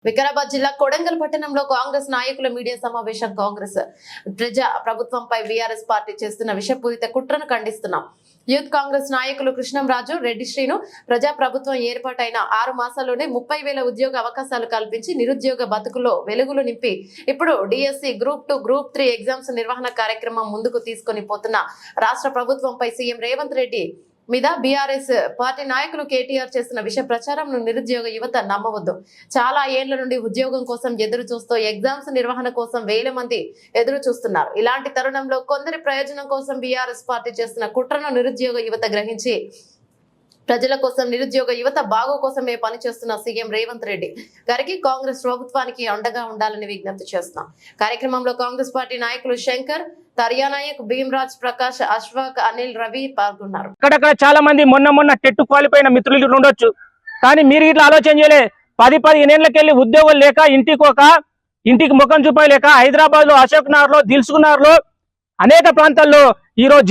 వికారాబాద్ జిల్లా కొడంగల్ పట్టణంలో కాంగ్రెస్ నాయకుల మీడియా సమావేశం. కాంగ్రెస్ ప్రజా ప్రభుత్వంపై బీఆర్ఎస్ పార్టీ చేస్తున్న విషపూరిత కుట్రను ఖండిస్తున్నాం. యూత్ కాంగ్రెస్ నాయకులు కృష్ణంరాజు, రెడ్డి శ్రీను ప్రజా ప్రభుత్వం ఏర్పాటైన 6 మాసాల్లోనే 30,000 ఉద్యోగ అవకాశాలు కల్పించి నిరుద్యోగ బతుకుల్లో వెలుగులు నింపి ఇప్పుడు డిఎస్సి గ్రూప్ 2, గ్రూప్ 3 ఎగ్జామ్స్ నిర్వహణ కార్యక్రమం ముందుకు తీసుకొని పోతున్న రాష్ట్ర ప్రభుత్వంపై సీఎం రేవంత్ రెడ్డి మీద బీఆర్ఎస్ పార్టీ నాయకులు కేటీఆర్ చేస్తున్న విష ప్రచారంను నిరుద్యోగ యువత నమ్మవద్దు. చాలా ఏళ్ల నుండి ఉద్యోగం కోసం ఎదురు చూస్తూ ఎగ్జామ్స్ నిర్వహణ కోసం వేల మంది ఎదురు చూస్తున్నారు. ఇలాంటి తరుణంలో కొందరి ప్రయోజనం కోసం బీఆర్ఎస్ పార్టీ చేస్తున్న కుట్రను నిరుద్యోగ యువత గ్రహించి ప్రజల కోసం, నిరుద్యోగ యువత బాగు కోసమే పనిచేస్తున్న సీఎం రేవంత్ రెడ్డి గారికి కాంగ్రెస్ ప్రభుత్వానికి అండగా ఉండాలని విజ్ఞప్తి చేస్తున్నాం. కార్యక్రమంలో కాంగ్రెస్ పార్టీ నాయకులు శంకర్, తరియానాయక్, భీమరాజ్, ప్రకాష్, అశ్వాక్, అనిల్, రవి పాల్గొన్నారు. అక్కడక్కడ చాలా మంది మొన్న టెట్ క్వాలిఫై అయిన మిత్రులు ఉండొచ్చు, కానీ మీరు ఇట్లా ఆలోచన చేయలే. 10-15 ఏళ్ళకెళ్ళి ఉద్యోగం లేక ఇంటికి ముఖం చూపలేక హైదరాబాద్ లో, అశోక్ నగర్ లో, దిల్సుఖ్ లో అనేక ప్రాంతాల్లో ఈరోజు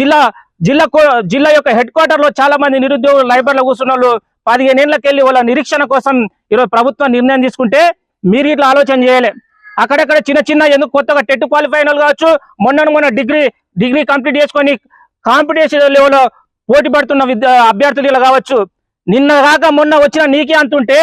జిల్లా యొక్క హెడ్ క్వార్టర్ లో చాలా మంది నిరుద్యోగులు లైబ్రరీలో కూర్చున్న వాళ్ళు 15 ఏళ్ళకెళ్ళి వాళ్ళ నిరీక్షణ కోసం ఈరోజు ప్రభుత్వం నిర్ణయం తీసుకుంటే మీరు ఇట్లా ఆలోచన చేయలే. అక్కడక్కడ చిన్న ఎందుకు కొత్తగా టెట్ క్వాలిఫై అయిన వాళ్ళు కావచ్చు, మొన్న డిగ్రీ కంప్లీట్ చేసుకొని కాంపిటీషన్ లెవెల్లో పోటీ పడుతున్న అభ్యర్థులు కావచ్చు, నిన్న కాక మొన్న వచ్చిన నీకే అంటుంటే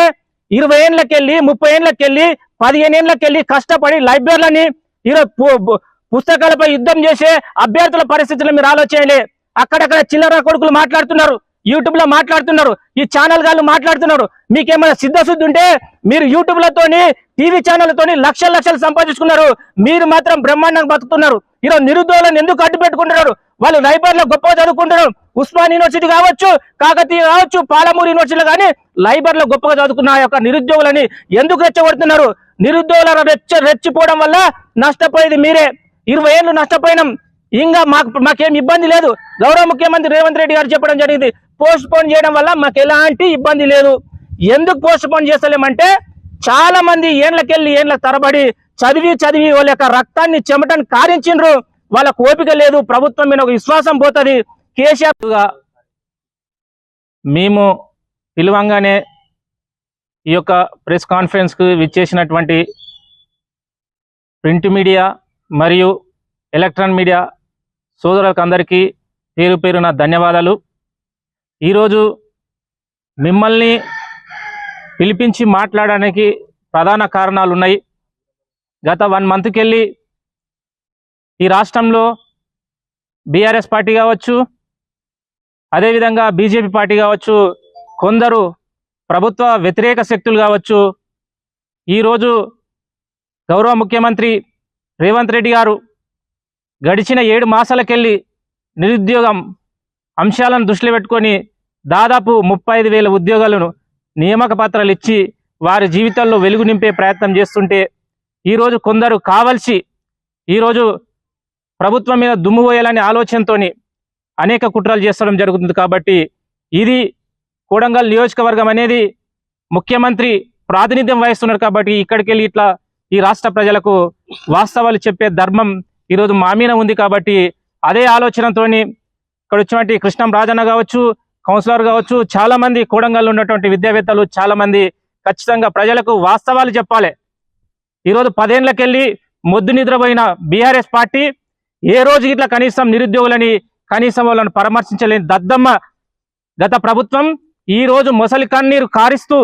20 ఏళ్ళకెళ్ళి, 30 ఏళ్ళకెళ్ళి, 15 ఏళ్ళకెళ్ళి కష్టపడి లైబ్రరీలని ఈరోజు పుస్తకాలపై యుద్ధం చేసే అభ్యర్థుల పరిస్థితులు మీరు ఆలోచనలే. అక్కడక్కడ చిల్లర కొడుకులు మాట్లాడుతున్నారు, యూట్యూబ్ లో మాట్లాడుతున్నారు, ఈ ఛానల్ గాళ్ళు మాట్లాడుతున్నారు. మీకేమైనా సిద్ధశుద్ధి ఉంటే మీరు యూట్యూబ్ లతోని, టీవీ ఛానళ్లతోని లక్షలు సంపాదించుకున్నారు. మీరు మాత్రం బ్రహ్మాండంగా బతుకుతున్నారు. ఈరోజు నిరుద్యోగులను ఎందుకు అడ్డు పెట్టుకుంటున్నారు? వాళ్ళు లైబ్రరీలో గొప్పగా చదువుకుంటున్నారు. ఉస్మాన్ యూనివర్సిటీ కావచ్చు, కాకతీయ కావచ్చు, పాలమూరు యూనివర్సిటీలో కానీ లైబ్రరీలో గొప్పగా చదువుకున్న యొక్క నిరుద్యోగులని ఎందుకు రెచ్చగొడుతున్నారు? నిరుద్యోగుల రెచ్చిపోవడం వల్ల నష్టపోయేది మీరే. 20 ఏళ్ళు నష్టపోయినాం, ఇంకా మాకేం ఇబ్బంది లేదు. గౌరవ ముఖ్యమంత్రి రేవంత్ రెడ్డి గారు చెప్పడం జరిగింది, పోస్ట్ పోన్ చేయడం వల్ల మాకు ఎలాంటి ఇబ్బంది లేదు. ఎందుకు పోస్ట్ పోన్ చేస్తలేమంటే చాలా మంది ఏళ్ల తరబడి చదివి వాళ్ళ యొక్క రక్తాన్ని చెమటని కారించిండ్రు. వాళ్ళకు ఓపిక లేదు, ప్రభుత్వం మీద ఒక విశ్వాసం పోతుంది. కేసీఆర్ మేము పిలువంగానే ఈ యొక్క ప్రెస్ కాన్ఫరెన్స్ కు విచ్చేసినటువంటి ప్రింట్ మీడియా మరియు ఎలక్ట్రానిక్ మీడియా సోదరులకు అందరికీ పేరు పేరున ధన్యవాదాలు. ఈరోజు మిమ్మల్ని పిలిపించి మాట్లాడడానికి ప్రధాన కారణాలు ఉన్నాయి. గత 1 మంత్కి వెళ్ళి ఈ రాష్ట్రంలో బీఆర్ఎస్ పార్టీ కావచ్చు, అదేవిధంగా బీజేపీ పార్టీ కావచ్చు, కొందరు ప్రభుత్వ వ్యతిరేక శక్తులు కావచ్చు, ఈరోజు గౌరవ ముఖ్యమంత్రి రేవంత్ రెడ్డి గారు గడిచిన 7 మాసాలకెళ్ళి నిరుద్యోగం అంశాలను దృష్టిలో పెట్టుకొని దాదాపు 35,000 ఉద్యోగాలను నియామక పత్రాలు ఇచ్చి వారి జీవితాల్లో వెలుగు నింపే ప్రయత్నం చేస్తుంటే ఈరోజు కొందరు కావలసి ఈరోజు ప్రభుత్వం మీద దుమ్ము పోయాలనే ఆలోచనతోని అనేక కుట్రలు చేస్తడం జరుగుతుంది. కాబట్టి ఇది కొడంగల్ నియోజకవర్గం అనేది ముఖ్యమంత్రి ప్రాతినిధ్యం వహిస్తున్నారు. కాబట్టి ఇక్కడికి వెళ్ళి ఇట్లా ఈ రాష్ట్ర ప్రజలకు వాస్తవాలు చెప్పే ధర్మం ఈరోజు మా మీద ఉంది. కాబట్టి అదే ఆలోచనతోని ఇక్కడ వచ్చినటువంటి కృష్ణం రాజన్న కావచ్చు, కౌన్సిలర్ కావచ్చు, చాలా మంది కొడంగల్లో ఉన్నటువంటి విద్యావేత్తలు చాలా మంది ఖచ్చితంగా ప్రజలకు వాస్తవాలు చెప్పాలి. ఈరోజు 10 ఏళ్ళకెళ్ళి మొద్దు నిద్రపోయిన బీఆర్ఎస్ పార్టీ ఏ రోజు ఇట్లా కనీసం నిరుద్యోగులని కనీసం వాళ్ళని పరామర్శించలేని దద్దమ్మ గత ప్రభుత్వం ఈ రోజు మొసలి కన్నీరు కారిస్తూ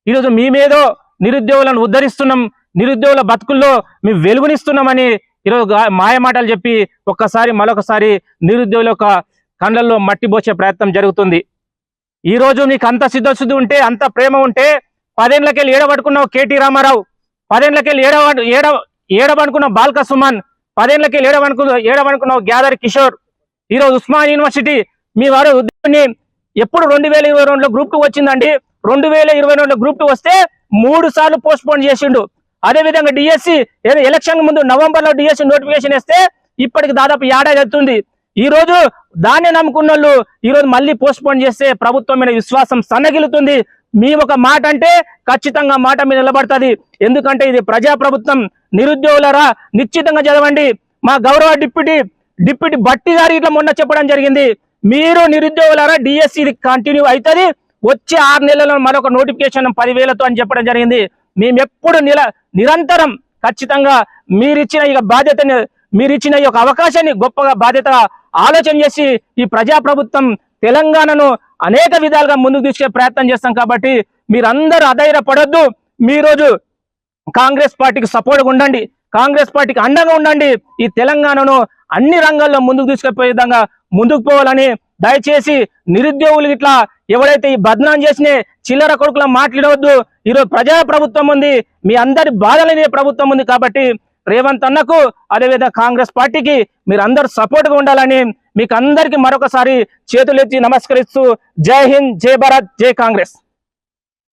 ఈరోజు మేమేదో నిరుద్యోగులను ఉద్ధరిస్తున్నాం, నిరుద్యోగుల బతుకుల్లో మేము వెలుగునిస్తున్నామని ఈరోజు మాయమాటలు చెప్పి మరొకసారి నిరుద్యోగుల యొక్క కళ్ళల్లో మట్టి పోసే ప్రయత్నం జరుగుతుంది. ఈరోజు మీకు అంత సిద్ధశుద్ధి ఉంటే, అంత ప్రేమ ఉంటే 10 ఏళ్ళకెళ్ళి ఏడబడుకున్నావు కేటీ రామారావు, 10 ఏళ్ళకెళ్ళి ఏడబడుకున్నావు బాల్క సుమన్, 10 ఏళ్ళకెళ్ళి ఏడబడుకున్నావు గ్యాదర్ కిషోర్. ఈరోజు ఉస్మాన్ యూనివర్సిటీ మీ వారు ఉద్యోగాన్ని ఎప్పుడు 2022లో గ్రూప్ 2 వచ్చిందండి. 2022లో గ్రూప్ 2 వస్తే 3 సార్లు పోస్ట్ పోన్ చేసిండు. అదేవిధంగా డిఎస్సి ఎలక్షన్ ముందు నవంబర్లో డిఎస్సి నోటిఫికేషన్ ఇస్తే ఇప్పటికి దాదాపు ఏడాది అవుతుంది. ఈ రోజు దాన్ని నమ్ముకున్న వాళ్ళు ఈరోజు మళ్ళీ పోస్ట్ పోన్ చేస్తే ప్రభుత్వం మీద విశ్వాసం సన్నగిలుతుంది. మీ ఒక మాట అంటే ఖచ్చితంగా మాట మీద నిలబడుతుంది. ఎందుకంటే ఇది ప్రజాప్రభుత్వం. నిరుద్యోగులరా నిశ్చితంగా చదవండి. మా గౌరవ డిప్యూటీ భట్టి గారు ఇట్లా మొన్న చెప్పడం జరిగింది, మీరు నిరుద్యోగులరా డిఎస్సి కంటిన్యూ అవుతుంది, వచ్చే 6 నెలల్లో మరొక నోటిఫికేషన్ 10,000తో అని చెప్పడం జరిగింది. మేమెప్పుడు నిరంతరం ఖచ్చితంగా మీరిచ్చిన ఈ బాధ్యతని, మీరిచ్చిన ఈ యొక్క అవకాశాన్ని గొప్పగా బాధ్యతగా ఆలోచన చేసి ఈ ప్రజాప్రభుత్వం తెలంగాణను అనేక విధాలుగా ముందుకు తీసుకెళ్లే ప్రయత్నం చేస్తాం. కాబట్టి మీరందరూ అధైర్యపడొద్దు. మీరోజు కాంగ్రెస్ పార్టీకి సపోర్ట్గా ఉండండి, కాంగ్రెస్ పార్టీకి అండగా ఉండండి. ఈ తెలంగాణను అన్ని రంగాల్లో ముందుకు తీసుకెళ్లే విధంగా ముందుకు పోవాలని దయచేసి నిరుద్యోగులు ఇట్లా ఎవరైతే ఈ బద్నాం చేసిన చిల్లర కొడుకుల మాట్లాడవద్దు. ఈరోజు ప్రజా ప్రభుత్వం ఉంది, మీ అందరి బాధలనే ప్రభుత్వం ఉంది. కాబట్టి రేవంత్ అన్నకు అదేవిధంగా కాంగ్రెస్ పార్టీకి మీరు అందరూ సపోర్ట్గా ఉండాలని మీకు అందరికీ మరొకసారి చేతులెత్తి నమస్కరిస్తూ జై హింద్, జై భారత్, జై కాంగ్రెస్.